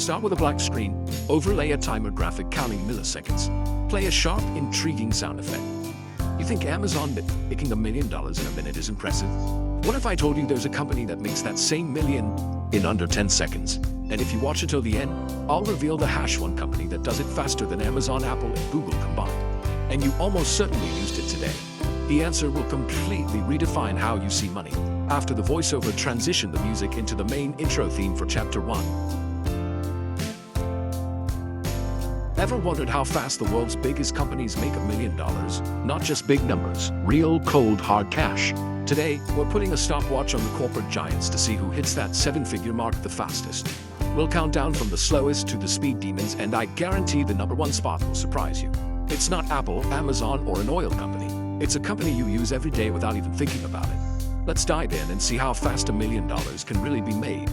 Start with a black screen, overlay a timer graphic counting milliseconds, play a sharp, intriguing sound effect. You think Amazon making $1 million in a minute is impressive? What if I told you there's a company that makes that same million in under 10 seconds? And if you watch it till the end, I'll reveal the #1 company that does it faster than Amazon, Apple, and Google combined. And you almost certainly used it today. The answer will completely redefine how you see money. After the voiceover, transition the music into the main intro theme for Chapter 1. Ever wondered how fast the world's biggest companies make $1 million? Not just big numbers, real, cold, hard cash. Today, we're putting a stopwatch on the corporate giants to see who hits that 7-figure mark the fastest. We'll count down from the slowest to the speed demons, and I guarantee the #1 spot will surprise you. It's not Apple, Amazon, or an oil company. It's a company you use every day without even thinking about it. Let's dive in and see how fast $1 million can really be made.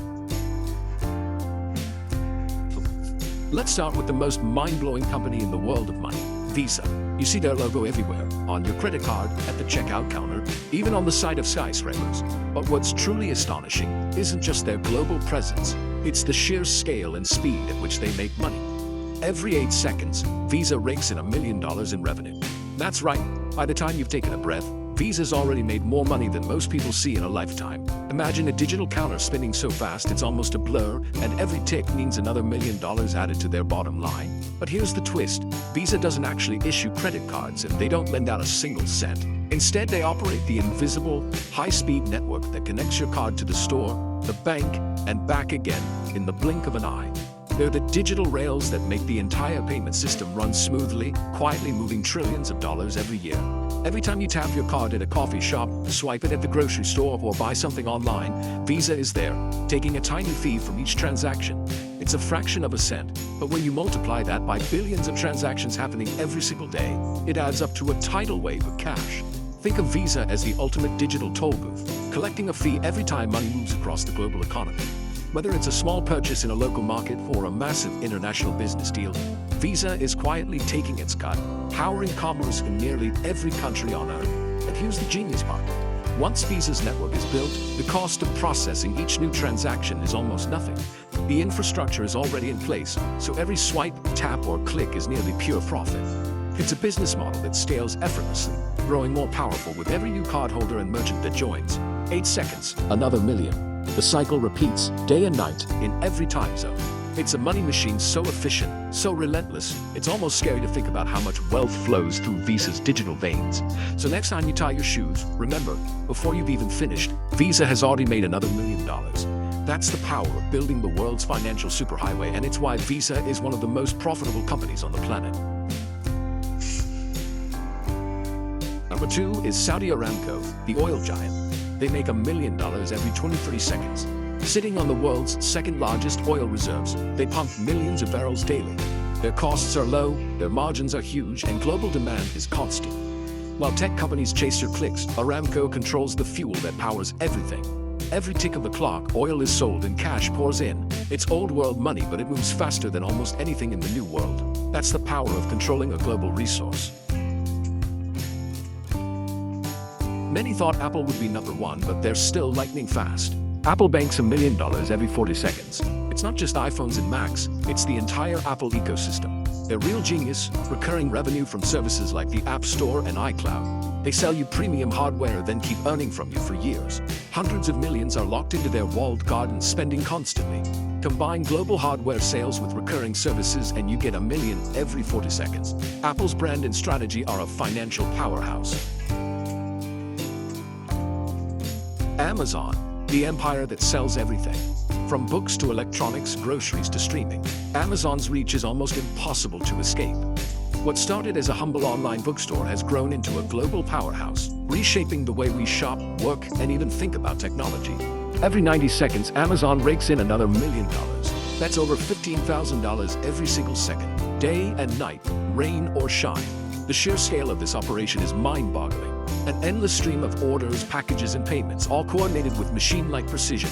Let's start with the most mind-blowing company in the world of money, Visa. You see their logo everywhere, on your credit card, at the checkout counter, even on the side of skyscrapers. But what's truly astonishing isn't just their global presence, it's the sheer scale and speed at which they make money. Every 8 seconds, Visa rakes in $1 million in revenue. That's right, by the time you've taken a breath, Visa's already made more money than most people see in a lifetime. Imagine a digital counter spinning so fast it's almost a blur, and every tick means another $1 million added to their bottom line. But here's the twist. Visa doesn't actually issue credit cards, and they don't lend out a single cent. Instead, they operate the invisible, high-speed network that connects your card to the store, the bank, and back again in the blink of an eye. They're the digital rails that make the entire payment system run smoothly, quietly moving trillions of dollars every year. Every time you tap your card at a coffee shop, swipe it at the grocery store, or buy something online, Visa is there, taking a tiny fee from each transaction. It's a fraction of a cent, but when you multiply that by billions of transactions happening every single day, it adds up to a tidal wave of cash. Think of Visa as the ultimate digital toll booth, collecting a fee every time money moves across the global economy. Whether it's a small purchase in a local market or a massive international business deal, Visa is quietly taking its cut, powering commerce in nearly every country on Earth. And here's the genius part. Once Visa's network is built, the cost of processing each new transaction is almost nothing. The infrastructure is already in place, so every swipe, tap, or click is nearly pure profit. It's a business model that scales effortlessly, growing more powerful with every new cardholder and merchant that joins. 8 seconds, another million. The cycle repeats day and night in every time zone. It's a money machine so efficient, so relentless, it's almost scary to think about how much wealth flows through Visa's digital veins. So next time you tie your shoes, remember, before you've even finished, Visa has already made another $1 million. That's the power of building the world's financial superhighway, and it's why Visa is one of the most profitable companies on the planet. Number 2 is Saudi Aramco, the oil giant. They make $1 million every 23 seconds. Sitting on the world's second largest oil reserves, they pump millions of barrels daily. Their costs are low, their margins are huge, and global demand is constant. While tech companies chase your clicks, Aramco controls the fuel that powers everything. Every tick of the clock, oil is sold and cash pours in. It's old world money, but it moves faster than almost anything in the new world. That's the power of controlling a global resource. Many thought Apple would be number 1, but they're still lightning fast. Apple banks $1 million every 40 seconds. It's not just iPhones and Macs, it's the entire Apple ecosystem. Their real genius, recurring revenue from services like the App Store and iCloud. They sell you premium hardware, then keep earning from you for years. Hundreds of millions are locked into their walled garden, spending constantly. Combine global hardware sales with recurring services and you get $1 million every 40 seconds. Apple's brand and strategy are a financial powerhouse. Amazon, the empire that sells everything. From books to electronics, groceries to streaming, Amazon's reach is almost impossible to escape. What started as a humble online bookstore has grown into a global powerhouse, reshaping the way we shop, work, and even think about technology. Every 90 seconds, Amazon rakes in another $1 million. That's over $15,000 every single second, day and night, rain or shine. The sheer scale of this operation is mind-boggling. An endless stream of orders, packages, and payments, all coordinated with machine-like precision.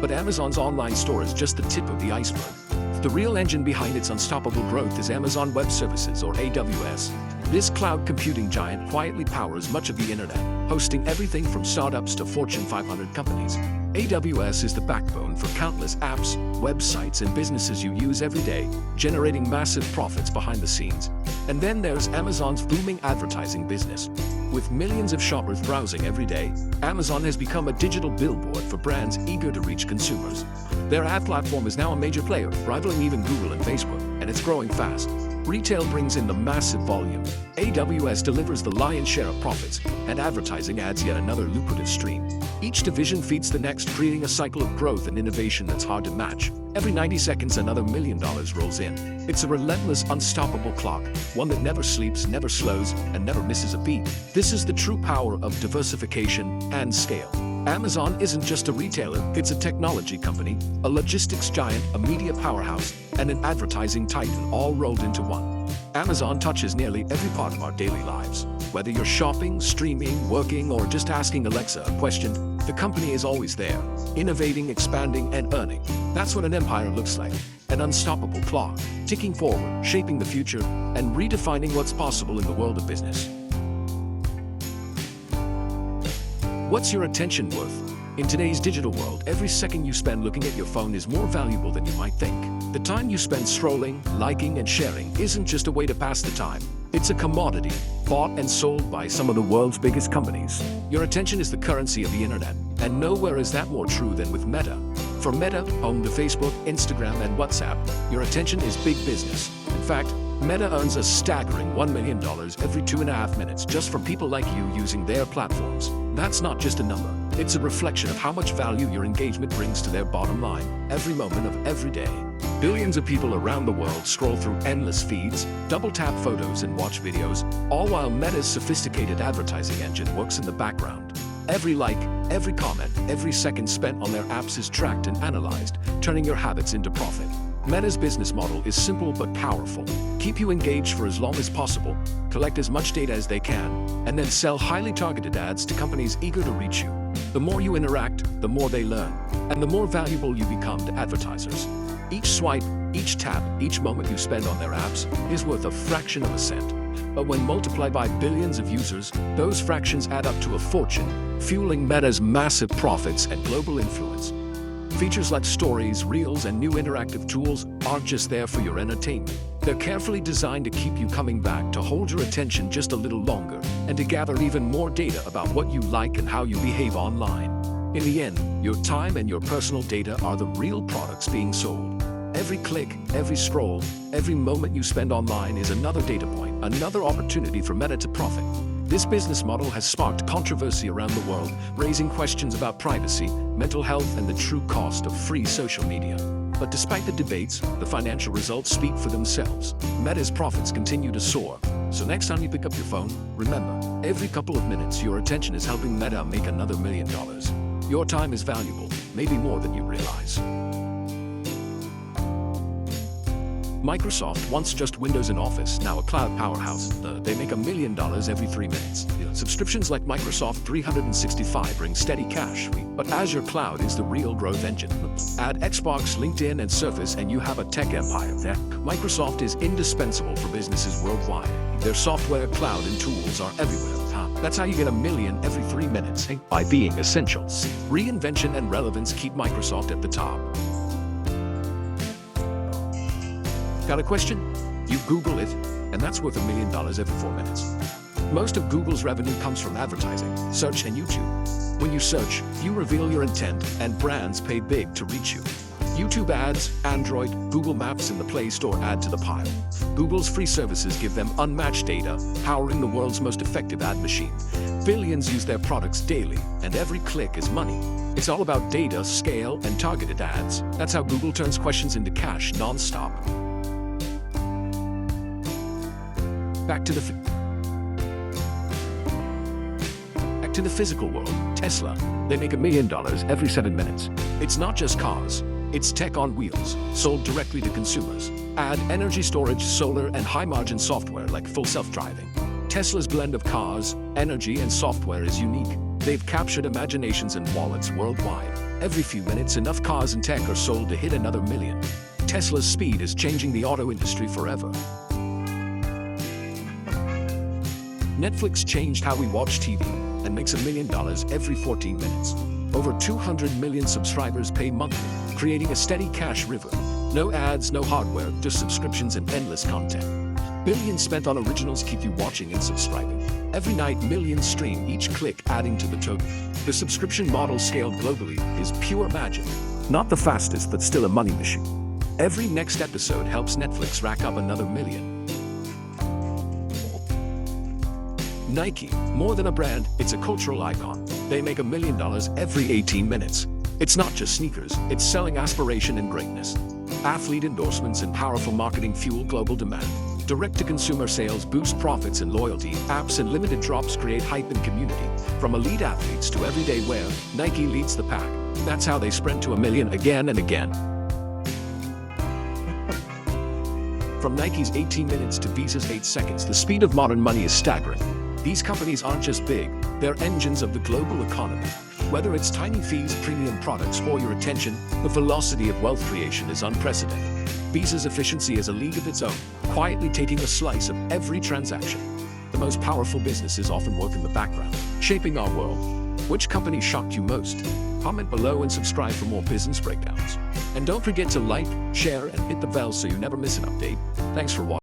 But Amazon's online store is just the tip of the iceberg. The real engine behind its unstoppable growth is Amazon Web Services, or AWS. This cloud computing giant quietly powers much of the internet, hosting everything from startups to Fortune 500 companies. AWS is the backbone for countless apps, websites, and businesses you use every day, generating massive profits behind the scenes. And then there's Amazon's booming advertising business. With millions of shoppers browsing every day, Amazon has become a digital billboard for brands eager to reach consumers. Their ad platform is now a major player, rivaling even Google and Facebook, and it's growing fast. Retail brings in the massive volume. AWS delivers the lion's share of profits, and advertising adds yet another lucrative stream. Each division feeds the next, creating a cycle of growth and innovation that's hard to match. Every 90 seconds, another $1 million rolls in. It's a relentless, unstoppable clock, one that never sleeps, never slows, and never misses a beat. This is the true power of diversification and scale. Amazon isn't just a retailer, it's a technology company, a logistics giant, a media powerhouse, and an advertising titan, all rolled into one. Amazon touches nearly every part of our daily lives. Whether you're shopping, streaming, working, or just asking Alexa a question, the company is always there, innovating, expanding, and earning. That's what an empire looks like. An unstoppable clock, ticking forward, shaping the future, and redefining what's possible in the world of business. What's your attention worth? In today's digital world, every second you spend looking at your phone is more valuable than you might think. The time you spend scrolling, liking, and sharing isn't just a way to pass the time. It's a commodity, bought and sold by some of the world's biggest companies. Your attention is the currency of the internet, and nowhere is that more true than with Meta. For Meta, home to Facebook, Instagram, and WhatsApp, your attention is big business. In fact, Meta earns a staggering $1 million every 2.5 minutes just from people like you using their platforms. That's not just a number. It's a reflection of how much value your engagement brings to their bottom line every moment of every day. Billions of people around the world scroll through endless feeds, double-tap photos, and watch videos, all while Meta's sophisticated advertising engine works in the background. Every like, every comment, every second spent on their apps is tracked and analyzed, turning your habits into profit. Meta's business model is simple but powerful. Keep you engaged for as long as possible, collect as much data as they can, and then sell highly targeted ads to companies eager to reach you. The more you interact, the more they learn, and the more valuable you become to advertisers. Each swipe, each tap, each moment you spend on their apps is worth a fraction of a cent. But when multiplied by billions of users, those fractions add up to a fortune, fueling Meta's massive profits and global influence. Features like stories, reels, and new interactive tools aren't just there for your entertainment. They're carefully designed to keep you coming back, to hold your attention just a little longer, and to gather even more data about what you like and how you behave online. In the end, your time and your personal data are the real products being sold. Every click, every scroll, every moment you spend online is another data point, another opportunity for Meta to profit. This business model has sparked controversy around the world, raising questions about privacy, mental health, and the true cost of free social media. But despite the debates, the financial results speak for themselves. Meta's profits continue to soar. So next time you pick up your phone, remember, every couple of minutes your attention is helping Meta make another $1 million. Your time is valuable, maybe more than you realize. Microsoft, once just Windows and Office, now a cloud powerhouse. They make $1 million every 3 minutes. Subscriptions like Microsoft 365 bring steady cash, but Azure Cloud is the real growth engine. Add Xbox, LinkedIn, and Surface, and you have a tech empire there. Microsoft is indispensable for businesses worldwide. Their software, cloud, and tools are everywhere. That's how you get $1 million every 3 minutes, by being essential. Reinvention and relevance keep Microsoft at the top. Got a question? You Google it, and that's worth $1 million every 4 minutes. Most of Google's revenue comes from advertising, search, and YouTube. When you search, you reveal your intent, and brands pay big to reach you. YouTube ads, Android, Google Maps, and the Play Store add to the pile. Google's free services give them unmatched data, powering the world's most effective ad machine. Billions use their products daily, and every click is money. It's all about data, scale, and targeted ads. That's how Google turns questions into cash non-stop. Back to the physical world. Tesla, they make $1 million every 7 minutes. It's not just cars, it's tech on wheels, sold directly to consumers. Add energy storage, solar, and high-margin software like full self-driving. Tesla's blend of cars, energy, and software is unique. They've captured imaginations and wallets worldwide. Every few minutes, enough cars and tech are sold to hit another million. Tesla's speed is changing the auto industry forever. Netflix changed how we watch TV and makes $1 million every 14 minutes. Over 200 million subscribers pay monthly, creating a steady cash river. No ads, no hardware, just subscriptions and endless content. Billions spent on originals keep you watching and subscribing. Every night, millions stream, each click adding to the total. The subscription model scaled globally is pure magic. Not the fastest, but still a money machine. Every next episode helps Netflix rack up another million. Nike, more than a brand, it's a cultural icon. They make $1 million every 18 minutes. It's not just sneakers, it's selling aspiration and greatness. Athlete endorsements and powerful marketing fuel global demand. Direct-to-consumer sales boost profits and loyalty. Apps and limited drops create hype and community. From elite athletes to everyday wear, Nike leads the pack. That's how they sprint to $1 million again and again. From Nike's 18 minutes to Visa's 8 seconds, the speed of modern money is staggering. These companies aren't just big, they're engines of the global economy. Whether it's tiny fees, premium products, or your attention, the velocity of wealth creation is unprecedented. Visa's efficiency is a league of its own, quietly taking a slice of every transaction. The most powerful businesses often work in the background, shaping our world. Which company shocked you most? Comment below and subscribe for more business breakdowns. And don't forget to like, share, and hit the bell so you never miss an update. Thanks for watching.